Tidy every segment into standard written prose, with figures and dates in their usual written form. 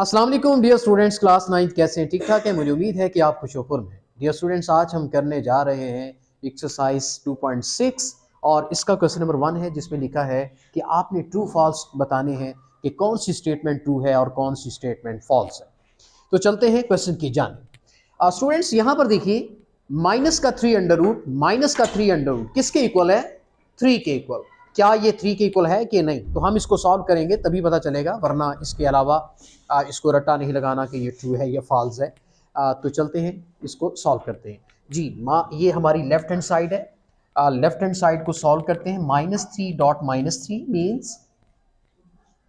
अस्सलाम वालेकुम dear students, class 9th कैसे हैं? ठीक ठाक है। मुझे उम्मीद है कि आप खुशोखुर हैं। डियर स्टूडेंट्स, आज हम करने जा रहे हैं एक्सरसाइज 2.6 और इसका क्वेश्चन नंबर 1 है जिसमें लिखा है कि आपने ट्रू फॉल्स बताने हैं कि कौन सी स्टेटमेंट ट्रू है और कौन सी स्टेटमेंट फॉल्स है। तो चलते हैं क्वेश्चन की जानिब। स्टूडेंट्स यहाँ पर देखिए, माइनस का 3 अंडर रूट किसके इक्वल है? 3 के इक्वल। क्या ये 3 के इक्वल है कि नहीं? तो हम इसको सॉल्व करेंगे तभी पता चलेगा, वरना इसके अलावा इसको रट्टा नहीं लगाना कि ये ट्रू है या फॉल्स है। तो चलते हैं इसको सॉल्व करते हैं जी। ये हमारी लेफ्ट हैंड साइड है। लेफ्ट हैंड साइड को सॉल्व करते हैं। -3 मीन्स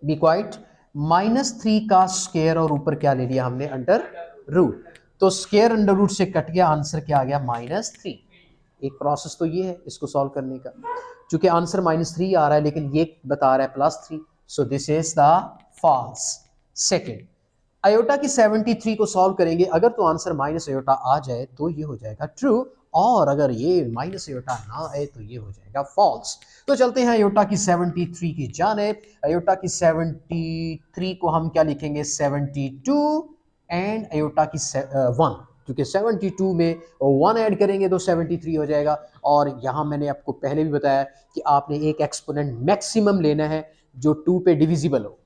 बी क्वाइट -3 का स्क्वायर और ऊपर क्या ले लिया हमने? Under root. तो स्क्वायर अंडर रूट से कट गया, आंसर क्या आ गया? -3। एक प्रोसेस तो ये है इसको सॉल्व करने का। चूंकि आंसर -3 आ रहा है लेकिन ये बता रहा है +3, so this is the false. Second, iota की 73 को सॉल्व करेंगे। अगर तो आंसर माइनस अयोटा आ जाए तो ये हो जाएगा ट्रू, और अगर ये माइनस अयोटा ना आए तो ये हो जाएगा फॉल्स। तो चलते हैं अयोटा की 73 की जानिब। अयोटा की 73 को हम क्या लिखेंगे? 72 एंड अयोटा की 1, क्योंकि 72 में 1 ऐड करेंगे तो 73 हो जाएगा। और यहाँ मैंने आपको पहले भी बताया कि आपने एक एक्सपोनेंट मैक्सिमम लेना है जो 2 पे डिविजिबल हो।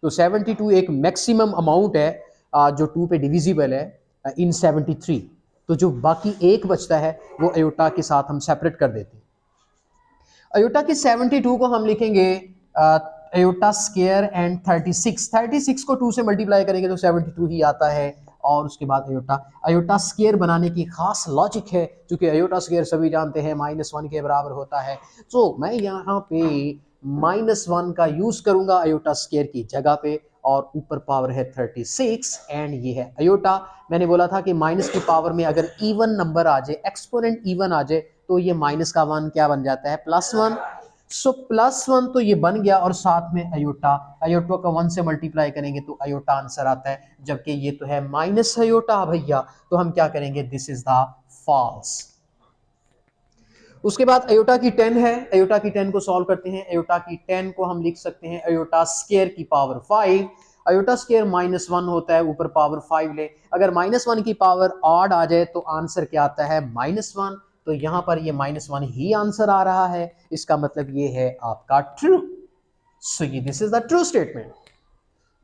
तो 72 एक मैक्सिमम अमाउंट है जो 2 पे डिविजिबल है इन 73। तो जो बाकी एक बचता है वो अयोटा के साथ हम सेपरेट कर देते हैं। अयोटा की 72 को हम लिखेंगे अयोटा स्क्वायर एंड 36 को 2 से मल्टीप्लाई करेंगे तो 72 ही आता है। और उसके बाद अयोटा स्क्वायर बनाने की खास लॉजिक है, क्योंकि अयोटा स्क्वायर सभी जानते हैं -1 के बराबर होता है। तो मैं यहाँ पे -1 का यूज करूंगा अयोटा स्क्वायर की जगह पे, और ऊपर पावर है 36 एंड ये है अयोटा। मैंने बोला था कि माइनस की पावर में अगर इवन नंबर आ जाए, एक्सपोनेंट इवन आ जाए, तो ये माइनस का 1 क्या बन जाता है? +1। सो +1 तो ये बन गया, और साथ में अयोटा का 1 से मल्टीप्लाई करेंगे तो अयोटा आंसर आता है, जबकि ये तो है माइनस अयोटा भैया। तो हम क्या करेंगे? This is the false. उसके बाद अयोटा की 10 है। अयोटा की 10 को सॉल्व करते हैं। अयोटा की 10 को हम लिख सकते हैं अयोटा स्क्वायर की पावर 5। अयोटा स्क्वायर -1 होता है, ऊपर पावर 5 ले। अगर -1 की पावर ऑड आ जाए तो आंसर क्या आता है? -1। तो यहां पर ये -1 ही आंसर आ रहा है। इसका मतलब ये है आपका ट्रू। सो ये this is the true statement.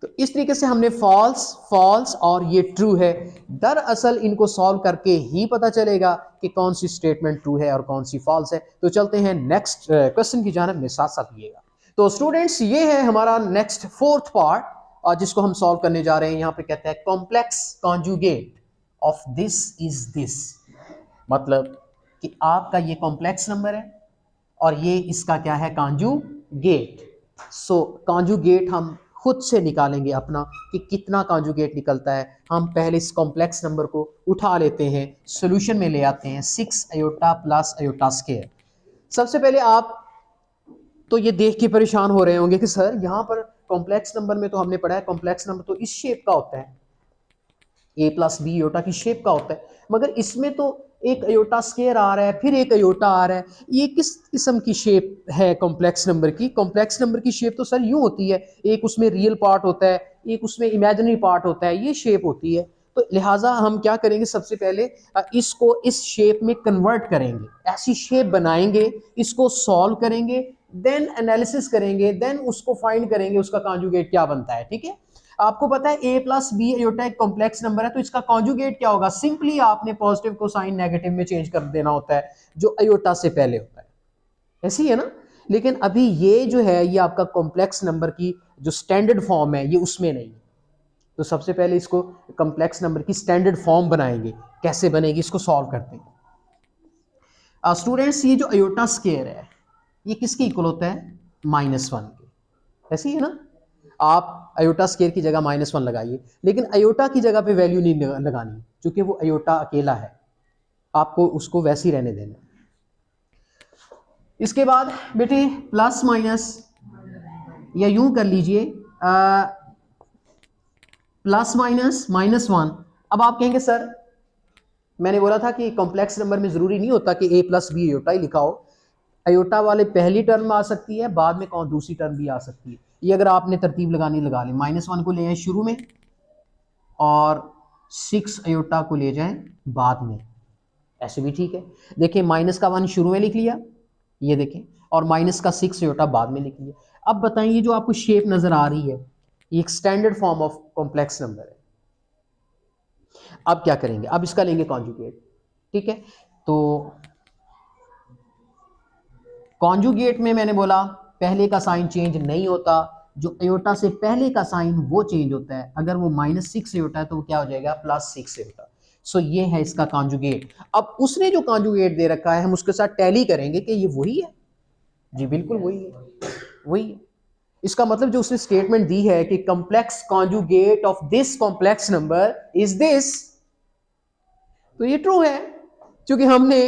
तो इस तरीके से हमने फॉल्स, फॉल्स और ये ट्रू है। दरअसल इनको सॉल्व करके ही पता चलेगा कि कौन सी स्टेटमेंट ट्रू है और कौन सी फॉल्स है। तो चलते हैं नेक्स्ट क्वेश्चन की जानिब में, साथ साथ लिएगा। तो स्टूडेंट्स, ये है हमारा नेक्स्ट फोर्थ पार्ट, और जिसको हम सॉल्व करने जा रहे हैं। यहाँ पे कहते हैं complex conjugate of this is this. मतलब कि आपका ये कॉम्प्लेक्स नंबर है और ये इसका क्या है? कॉन्जुगेट। सो कॉन्जुगेट हम खुद से निकालेंगे अपना कि कितना कॉन्जुगेट निकलता है। हम पहले इस कॉम्प्लेक्स नंबर को उठा लेते हैं, सॉल्यूशन में ले आते हैं। 6 अयोटा प्लस अयोटा स्क्वायर। सबसे पहले आप तो ये देख के परेशान हो रहे होंगे कि सर यहाँ पर कॉम्प्लेक्स नंबर में तो हमने पढ़ा है कॉम्प्लेक्स नंबर तो इस शेप का होता है, a+b अयोटा की शेप का होता है, मगर इसमें तो एक अयोटा स्क्वायर आ रहा है, फिर एक अयोटा आ रहा है। ये किस किस्म की शेप है कॉम्प्लेक्स नंबर की? कॉम्प्लेक्स नंबर की शेप तो सर यूं होती है, एक उसमें रियल पार्ट होता है, एक उसमें इमेजिनरी पार्ट होता है, ये शेप होती है। तो लिहाजा हम क्या करेंगे? सबसे पहले इसको इस शेप में कन्वर्ट करेंगे, ऐसी शेप बनाएंगे, इसको सॉल्व करेंगे, देन एनालिसिस करेंगे, देन उसको फाइंड करेंगे उसका कॉन्जुगेट क्या बनता है। ठीक है? आपको पता है a+b अयोटा एक कॉम्प्लेक्स नंबर है, तो इसका कॉन्जुगेट क्या होगा? सिंपली आपने पॉजिटिव को साइन नेगेटिव में चेंज कर देना होता है, जो अयोटा से पहले होता है। ऐसी है ना? लेकिन अभी ये जो है ये आपका कॉम्प्लेक्स नंबर की जो स्टैंडर्ड फॉर्म है ये उसमें नहीं है। तो सबसे पहले इसको कॉम्प्लेक्स नंबर की स्टैंडर्ड फॉर्म बनाएंगे। कैसे बनेगी? इसको सॉल्व करते हैं। स्टूडेंट्स, ये जो अयोटा स्क्वायर है ये किसके इक्वल होता है? -1 के। ऐसे ही है ना? आप अयोटा स्क्वायर की जगह -1 लगाइए, लेकिन अयोटा की जगह पे वैल्यू नहीं लगानी, क्योंकि वो अयोटा अकेला है, आपको उसको वैसे ही रहने देना। इसके बाद बेटे प्लस माइनस, या यूं कर लीजिए +- -1। अब आप कहेंगे सर मैंने बोला था कि कॉम्प्लेक्स नंबर में जरूरी नहीं होता कि a+b अयोटा ही लिखा हो। अयोटा वाले पहली टर्म आ सकती है, बाद में कौन दूसरी टर्म भी आ सकती है। ये अगर आपने तरतीब लगानी लगा ली। -1 को ले आए शुरू में, और 6 अयोटा को ले जाएं बाद में, ऐसे भी ठीक है। देखिए माइनस का 1 शुरू में लिख लिया, ये देखें, और माइनस का 6 अयोटा बाद में लिख लिया। अब बताइए जो आपको शेप नजर आ रही है, ये एक standard form of complex number है। अब क्या करेंगे, अब इसका लेंगे कॉन्जुगेट, ठीक है। तो कॉन्जुगेट में मैंने बोला पहले का साइन चेंज नहीं होता, जो अयोटा से पहले का साइन वो चेंज होता है। अगर वो -6 अयोटा है तो वो क्या हो जाएगा, +6 अयोटा। सो ये है इसका कॉन्जुगेट। अब उसने जो कॉन्जुगेट दे रखा है हम उसके साथ टैली करेंगे कि ये वही है। जी बिल्कुल वही है, वही है। इसका मतलब जो उसने स्टेटमेंट दी है कि complex conjugate of this complex number is this, तो ये ट्रू है, क्योंकि हमने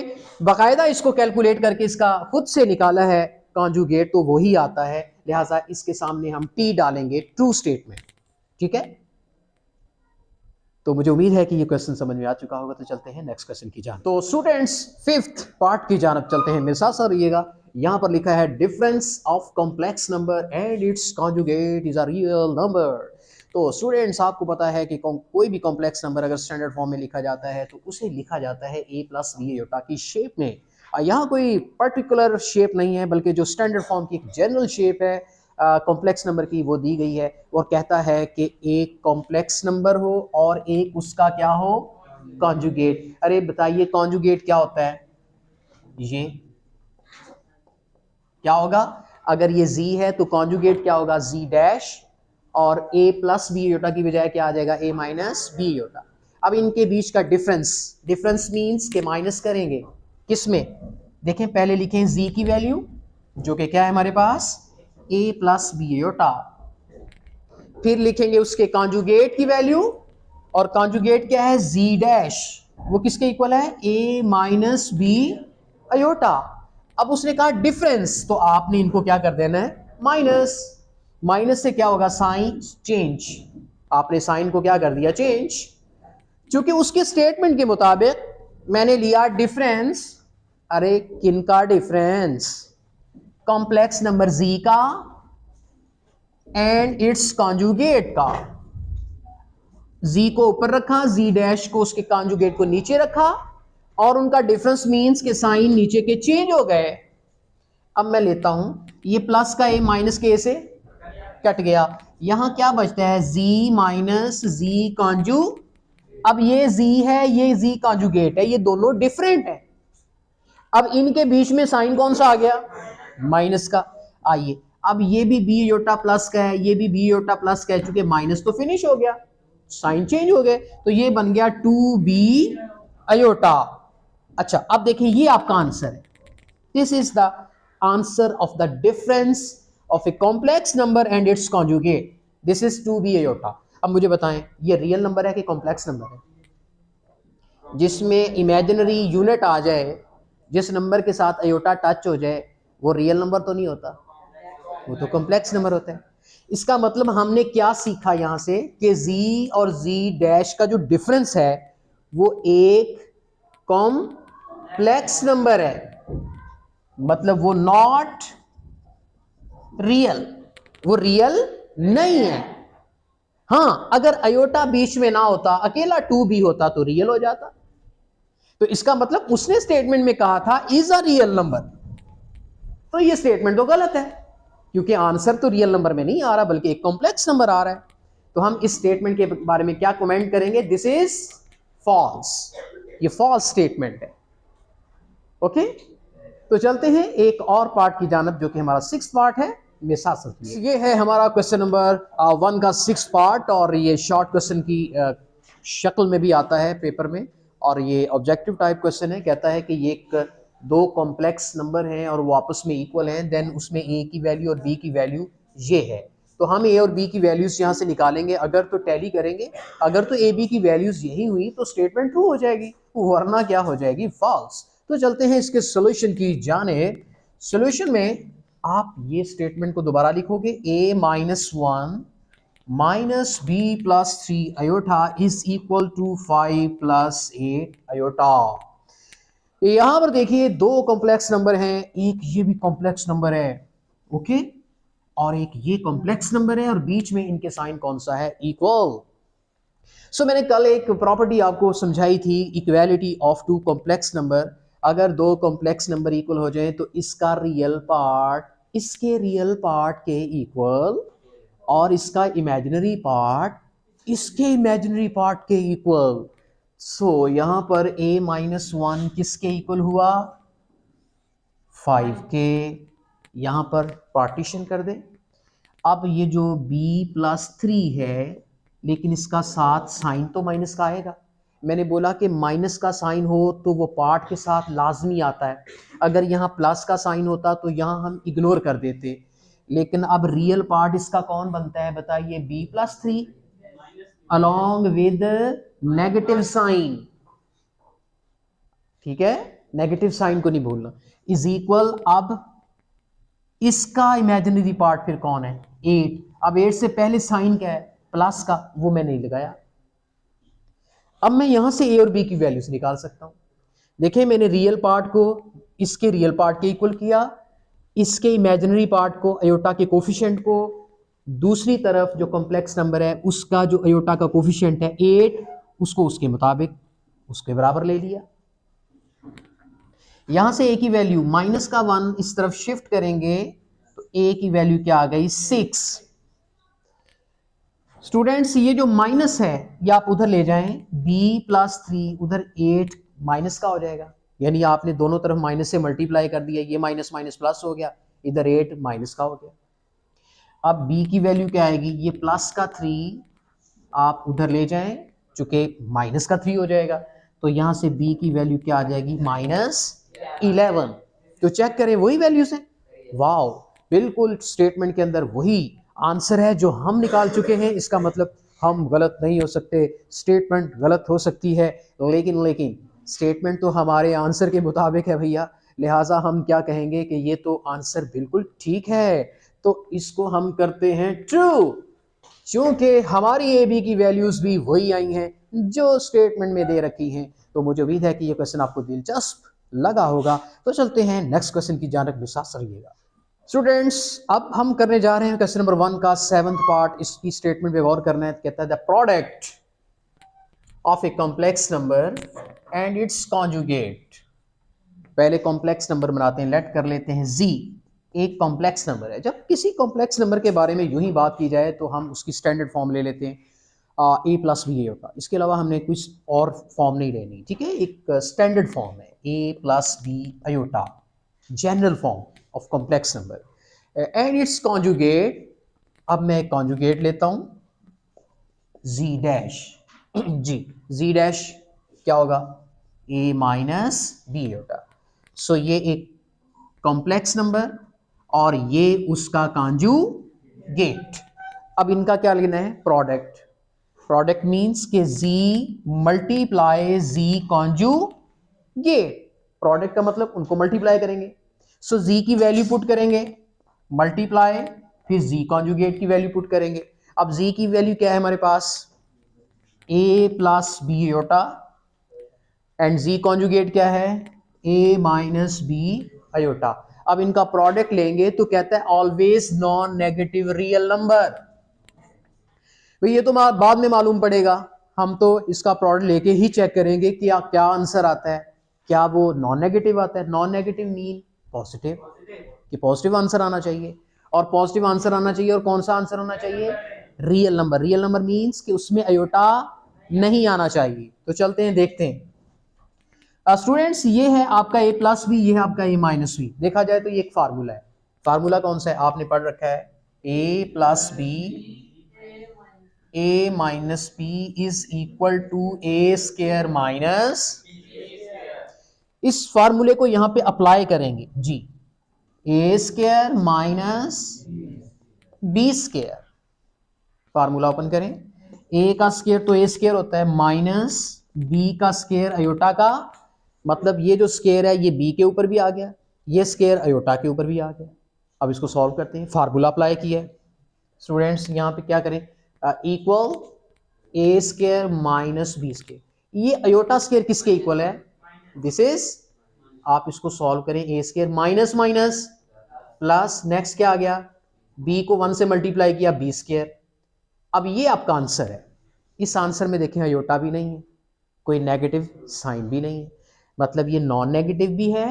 बाकायदा इसको कैलकुलेट करके इसका खुद से निकाला है कॉन्जुगेट, तो वही आता है। लिहाजा इसके सामने हम टी डालेंगे, ट्रू स्टेटमेंट, ठीक है। तो मुझे उम्मीद है कि ये क्वेश्चन समझ में आ चुका होगा। तो चलते हैं नेक्स्ट क्वेश्चन की जानब। तो स्टूडेंट्स 5th पार्ट की जानब चलते हैं, मेरे साथ साथ रहिएगा। यहां पर लिखा है difference of complex number and its conjugate is a real number. तो स्टूडेंट्स आपको पता है कि कोई भी कॉम्प्लेक्स नंबर अगर स्टैंडर्ड फॉर्म में लिखा जाता है तो उसे लिखा जाता है a + b अयोटा की शेप में। यहाँ कोई पर्टिकुलर शेप नहीं है, बल्कि जो स्टैंडर्ड फॉर्म की एक जनरल शेप है कॉम्प्लेक्स नंबर की वो दी गई है, और कहता है कि एक कॉम्प्लेक्स नंबर हो और एक उसका क्या हो, कॉन्जुगेट। अरे बताइए कॉन्जुगेट क्या होता है, ये क्या होगा, अगर ये z है तो कॉन्जुगेट क्या होगा, z', और a + b अयोटा की बजाय क्या आ जाएगा, a - b अयोटा। अब इनके बीच का डिफरेंस मींस के माइनस करेंगे किस में, देखें पहले लिखें z की वैल्यू जो कि क्या है हमारे पास, a + b अयोटा, फिर लिखेंगे उसके कॉन्जुगेट की वैल्यू, और कॉन्जुगेट क्या है, z', वो किसके इक्वल है, a - b अयोटा। अब उसने कहा डिफरेंस, तो आपने इनको क्या कर देना है, माइनस। माइनस से क्या होगा, साइन चेंज, आपने साइन को क्या कर दिया, चेंज। क्योंकि उसके स्टेटमेंट के मुताबिक मैंने लिया डिफरेंस, अरे किनका डिफरेंस, कॉम्प्लेक्स नंबर z का एंड इट्स कॉन्जुगेट का। z को ऊपर रखा, z' को उसके कॉन्जुगेट को नीचे रखा, और उनका डिफरेंस मींस के साइन नीचे के चेंज हो गए। अब मैं लेता हूं ये प्लस का a माइनस के a से कट गया, यहां क्या बचता है, z - z कॉन्जू। अब ये z है, ये z कॉन्जुगेट है, ये दोनों डिफरेंट है। अब इनके बीच में साइन कौन सा आ गया, माइनस का। आइए अब ये भी b अयोटा प्लस का है, ये भी b अयोटा प्लस का है, चूंकि माइनस तो फिनिश हो गया, साइन चेंज हो गए, तो ये बन गया 2b अयोटा। अच्छा अब देखिए ये आपका आंसर है, this is the answer of the difference of a complex number and its conjugate, this is 2b iota. अब मुझे बताएं ये रियल नंबर है कि कॉम्प्लेक्स नंबर है, जिसमें इमेजिनरी यूनिट आ जाए, जिस नंबर के साथ अयोटा टच हो जाए, वो रियल नंबर तो नहीं होता, वो तो कॉम्प्लेक्स नंबर होता है। इसका मतलब हमने क्या सीखा यहां से कि z और z' का जो डिफरेंस है वो एक कॉम्प्लेक्स नंबर है, मतलब वो नॉट रियल, वो रियल नहीं है। हाँ अगर अयोटा बीच में ना होता, अकेला 2b होता तो रियल हो जाता। तो इसका मतलब उसने स्टेटमेंट में कहा था इज अ रियल नंबर, तो ये स्टेटमेंट तो गलत है, क्योंकि आंसर तो रियल नंबर में नहीं आ रहा बल्कि एक कॉम्प्लेक्स नंबर आ रहा है। तो हम इस स्टेटमेंट के बारे में क्या कमेंट करेंगे, दिस इज फॉल्स, ये फॉल्स स्टेटमेंट है। ओके तो चलते हैं एक और पार्ट की जानब जो कि हमारा 6th पार्ट है, मेरे साथ साथ ये है हमारा क्वेश्चन नंबर 1 का 6th पार्ट, और ये शॉर्ट क्वेश्चन की शक्ल में भी आता है पेपर में, और ये ऑब्जेक्टिव टाइप क्वेश्चन है। कहता है कि ये एक दो कॉम्प्लेक्स नंबर हैं और वो आपस में इक्वल हैं, देन उसमें a की वैल्यू और b की वैल्यू ये है, तो हम a और b की वैल्यूज यहाँ से निकालेंगे। अगर तो टैली करेंगे, अगर तो a b की वैल्यूज यही हुई तो स्टेटमेंट ट्रू हो जाएगी, वरना क्या हो जाएगी, फॉल्स। तो चलते हैं इसके सोल्यूशन की जाने। सोल्यूशन में आप ये स्टेटमेंट को दोबारा लिखोगे, a - 1 minus b + 3 iota is equal to 5 + 8 iota. यहां पर देखिए दो कॉम्प्लेक्स नंबर हैं, एक ये भी कॉम्प्लेक्स नंबर है, ओके, और एक ये कॉम्प्लेक्स नंबर है, और बीच में इनके साइन कौन सा है, इक्वल। मैंने कल एक प्रॉपर्टी आपको समझाई थी, equality of two complex number. अगर दो कॉम्प्लेक्स नंबर इक्वल हो जाए तो इसका रियल पार्ट इसके रियल पार्ट के इक्वल और इसका इमेजिनरी पार्ट इसके इमेजिनरी पार्ट के इक्वल। यहां पर a-1 किसके इक्वल हुआ? 5 के। यहां पर पार्टीशन कर दें। अब ये जो b+3 है, लेकिन इसका साथ साइन तो माइनस का आएगा। मैंने बोला कि माइनस का साइन हो तो वो पार्ट के साथ लाजमी आता है। अगर यहाँ प्लस का साइन होता तो यहाँ हम इग्नोर कर देते। लेकिन अब रियल पार्ट इसका कौन बनता है बताइए? b+3 along with negative sign. ठीक है, नेगेटिव साइन को नहीं भूलना। इज इक्वल, अब इसका इमेजिनरी पार्ट फिर कौन है? 8। अब 8 से पहले साइन क्या है? प्लस का, वो मैं नहीं लगाया। अब मैं यहां से a और b की वैल्यूज निकाल सकता हूं। देखिए, मैंने रियल पार्ट को इसके रियल पार्ट के इक्वल किया, इसके इमेजिनरी पार्ट को, अयोटा के कोफिशिएंट को, दूसरी तरफ जो कॉम्प्लेक्स नंबर है उसका जो अयोटा का कोफिशिएंट है 8, उसको उसके मुताबिक उसके बराबर ले लिया। यहां से a की वैल्यू माइनस का 1 इस तरफ शिफ्ट करेंगे तो a की वैल्यू क्या आ गई? 6। स्टूडेंट्स, ये जो माइनस है ये आप उधर ले जाएं, b+3 उधर 8 माइनस का हो जाएगा, यानी आपने दोनों तरफ माइनस से मल्टीप्लाई कर दिया, ये माइनस माइनस प्लस हो गया, इधर 8 माइनस का हो गया। अब b की वैल्यू क्या आएगी? ये प्लस का 3 आप उधर ले जाएं, चूंकि माइनस का 3 हो जाएगा, तो यहां से b की वैल्यू क्या आ जाएगी? -11। तो चेक करें, वही वैल्यूज हैं। वाओ, बिल्कुल स्टेटमेंट के अंदर वही आंसर है जो हम निकाल चुके हैं। इसका मतलब हम गलत नहीं हो सकते, स्टेटमेंट गलत हो सकती है, लेकिन स्टेटमेंट तो हमारे आंसर के मुताबिक है भैया, लिहाजा हम क्या कहेंगे कि ये तो आंसर बिल्कुल ठीक है, तो इसको हम करते हैं ट्रू, क्योंकि हमारी ए बी की वैल्यूज भी वही आई हैं जो स्टेटमेंट में दे रखी हैं। तो मुझे उम्मीद है कि ये क्वेश्चन आपको दिलचस्प लगा होगा। तो चलते हैं नेक्स्ट क्वेश्चन की जानब, में साथ रहिएगा। स्टूडेंट्स, अब हम करने जा रहे हैं क्वेश्चन नंबर 1 का 7th पार्ट। इसकी स्टेटमेंट पे गौर करना है। कहता है the product of a complex number and its conjugate. पहले कॉम्प्लेक्स नंबर बनाते हैं, लेट कर लेते हैं z। एक कॉम्प्लेक्स नंबर है। जब किसी कॉम्प्लेक्स नंबर के बारे में यूं ही बात की जाए तो हम उसकी स्टैंडर्ड फॉर्म ले लेते हैं, a+b होता। इसके अलावा हमने कुछ और फॉर्म नहीं लेनी, ठीक है। एक स्टैंडर्ड फॉर्म है a+b iota, general form of complex number and its conjugate. अब मैं कॉन्जुगेट लेता हूं z डैश z डैश क्या होगा? a-b होगा। सो ये एक कॉम्प्लेक्स नंबर और ये उसका कॉन्जुगेट। अब इनका क्या लेना है? प्रोडक्ट। प्रोडक्ट मींस के z multiply z conjugate. Product का मतलब उनको मल्टीप्लाई करेंगे। सो z की वैल्यू पुट करेंगे, मल्टीप्लाई, फिर z कॉन्जुगेट की वैल्यू पुट करेंगे। अब z की वैल्यू क्या है हमारे पास? a+b iota and z conjugate क्या है? a-b aorta. अब इनका प्रोडक्ट लेंगे तो कहता है always non negative real number. भाई ये तो बाद में मालूम पड़ेगा, हम तो इसका प्रोडक्ट लेके ही चेक करेंगे कि क्या आंसर आता है। क्या वो नॉन नेगेटिव आता है? नॉन नेगेटिव मीन पॉजिटिव, कि पॉजिटिव आंसर आना चाहिए, और पॉजिटिव आंसर आना चाहिए। और कौन सा आंसर होना चाहिए? Real number. Real number means कि उसमें अयोटा नहीं आना चाहिए। तो चलते हैं, देखते हैं। स्टूडेंट्स, ये है आपका a+b, ये है आपका a-b। देखा जाए तो ये एक फार्मूला है। फार्मूला कौन सा है? आपने पढ़ रखा है a+b a-b is equal to a² minus. इस फार्मूले को यहां पे अप्लाई करेंगे जी, a² minus b²। Formula open करें, a का स्क्वायर तो a² होता है, माइनस b का स्क्वायर अयोटा का, मतलब ये जो स्क्वायर है ये b के ऊपर भी आ गया, ये स्क्वायर अयोटा के ऊपर भी आ गया। अब इसको सॉल्व करते हैं। फार्मूला अप्लाई किया है स्टूडेंट्स, यहां पे क्या करें? Equal a² minus b²। ये अयोटा स्क्वायर किसके इक्वल है? दिस इज, आप इसको सॉल्व करें, a² minus minus plus, next क्या आ गया? b को 1 से मल्टीप्लाई किया, b²। अब ये आपका आंसर है। इस आंसर में देखें अयोटा भी नहीं है, कोई नेगेटिव साइन भी नहीं है, मतलब ये नॉन नेगेटिव भी है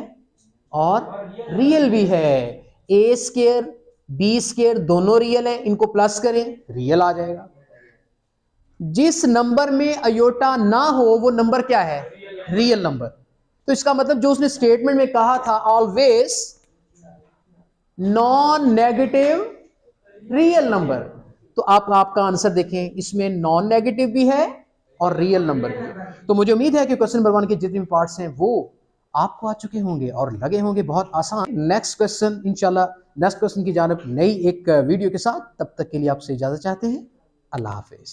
और रियल भी है। ए स्केयर बी स्केयर दोनों रियल है, इनको प्लस करें रियल आ जाएगा। जिस नंबर में अयोटा ना हो वो नंबर क्या है? Real number. तो इसका मतलब जो उसने स्टेटमेंट में कहा था always non negative real number, तो आप आपका आंसर देखें, इसमें नॉन नेगेटिव भी है और रियल नंबर भी है। तो मुझे उम्मीद है कि क्वेश्चन नंबर 1 के जितने भी पार्ट्स हैं वो आपको आ चुके होंगे और लगे होंगे बहुत आसान। नेक्स्ट क्वेश्चन इंशाल्लाह, नेक्स्ट क्वेश्चन की जानब नई एक वीडियो के साथ, तब तक के लिए आपसे इजाजत चाहते हैं। अल्लाह हाफिज।